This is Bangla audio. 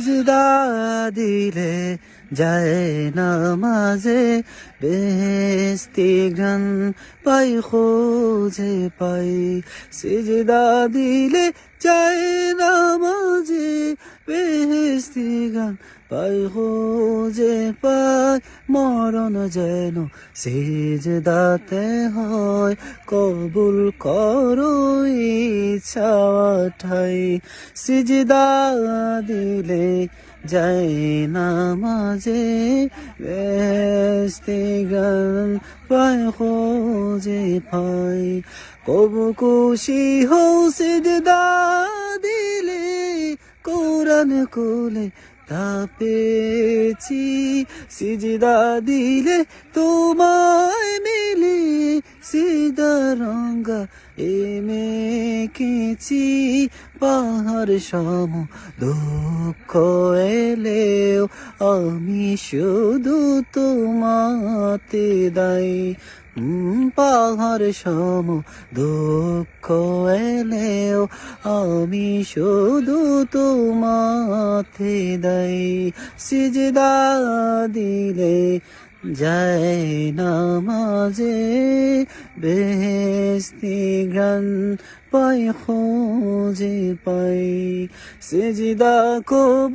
সিজদা দিলে যায় নামাজে বেহেশতি ঘ্রাণ পাই খোঁজে পাই সিজদা দিলে যায় নামাজে বেহেশতি ঘ্রাণ পাই খোঁজে পাই মরণ যেন সিজদাতে হয় কবুল করো ইচ্ছা ঠাই সিজদা দিলে যায় নামাজে বেহেশতি ঘ্রাণ পাই খোঁজে পাই কবু খুশি হও সিজদা দিলে কোরআন কোলে তা পেয়েছি সিজদা দিলে তোমায় মিলে সিজদা রঙ্গা মেকেছি পাহাড় সম দুঃখ এলেও আমি শুধু তোমাতে দায়ী পাহাড় সম দুঃখ এলেও আমি শুধু তোমাতে দায়ী সিজদা দিলে যায় নামাজে বেহেশতি ঘ্রাণ পাই খোঁজে পাই সিজদা কবুল